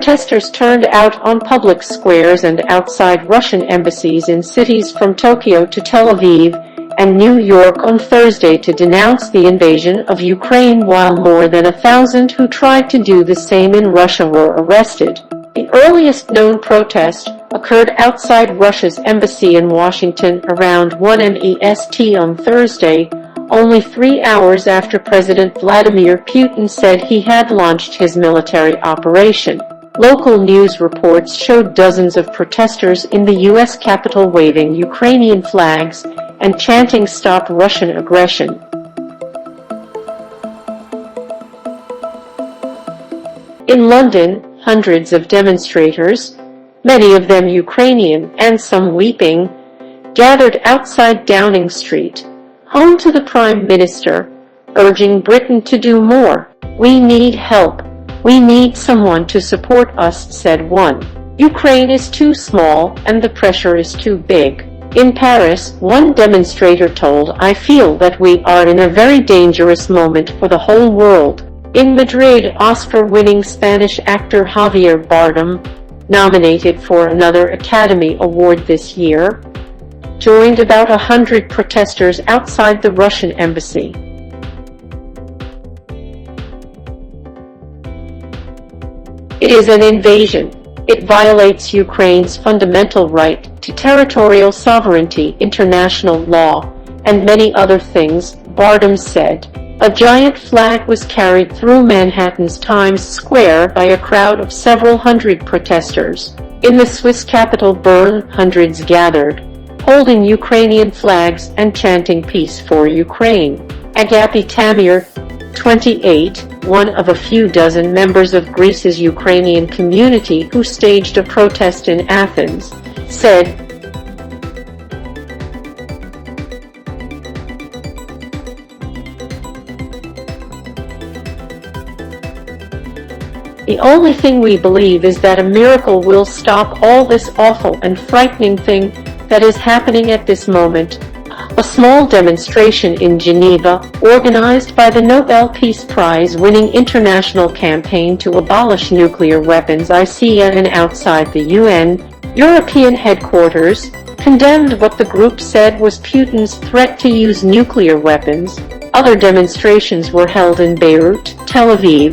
Protesters turned out on public squares and outside Russian embassies in cities from Tokyo to Tel Aviv and New York on Thursday to denounce the invasion of Ukraine, while more than 1,000 who tried to do the same in Russia were arrested. The earliest known protest occurred outside Russia's embassy in Washington around 1 EST on Thursday, only 3 hours after President Vladimir Putin said he had launched his military operation. Local news reports showed dozens of protesters in the U.S. Capitol waving Ukrainian flags and chanting "Stop Russian Aggression." In London, hundreds of demonstrators, many of them Ukrainian and some weeping, gathered outside Downing Street, home to the Prime Minister, urging Britain to do more. "We need help. We need someone to support us," said one. "Ukraine is too small and the pressure is too big." In Paris, one demonstrator told, "I feel that we are in a very dangerous moment for the whole world." In Madrid, Oscar-winning Spanish actor Javier Bardem, nominated for another Academy Award this year, joined about 100 protesters outside the Russian embassy. It is an invasion. It violates Ukraine's fundamental right to territorial sovereignty, international law, and many other things, Bardem said. A giant flag was carried through Manhattan's Times Square by a crowd of several hundred protesters. In the Swiss capital Bern, hundreds gathered, holding Ukrainian flags and chanting "Peace for Ukraine." Agapi Tamir, 28, one of a few dozen members of Greece's Ukrainian community who staged a protest in Athens, said, "The only thing we believe is that a miracle will stop all this awful and frightening thing that is happening at this moment." A small demonstration in Geneva, organized by the Nobel Peace Prize-winning international campaign to abolish nuclear weapons (ICEA) and outside the UN European headquarters, condemned what the group said was Putin's threat to use nuclear weapons. Other demonstrations were held in Beirut, Tel Aviv,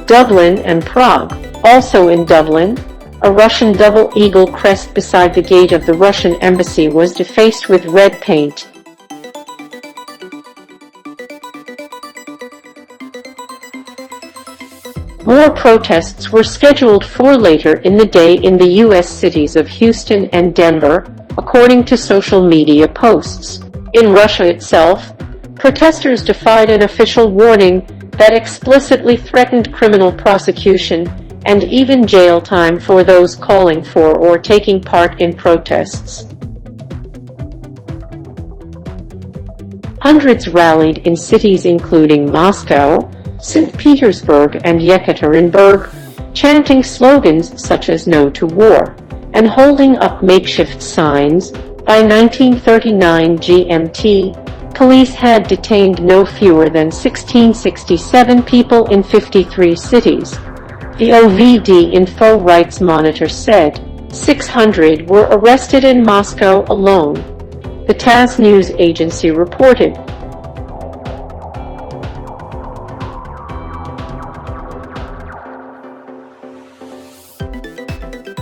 Dublin, and Prague. Also in Dublin, a Russian double-eagle crest beside the gate of the Russian embassy was defaced with red paint. More protests were scheduled for later in the day in the U.S. cities of Houston and Denver, according to social media posts. In Russia itself, protesters defied an official warning that explicitly threatened criminal prosecution and even jail time for those calling for or taking part in protests. Hundreds rallied in cities including Moscow, St. Petersburg, and Yekaterinburg, chanting slogans such as "No to War," and holding up makeshift signs. By 1939 GMT, police had detained no fewer than 1,667 people in 53 cities. The OVD Info Rights Monitor said 600 were arrested in Moscow alone. The TASS news agency reported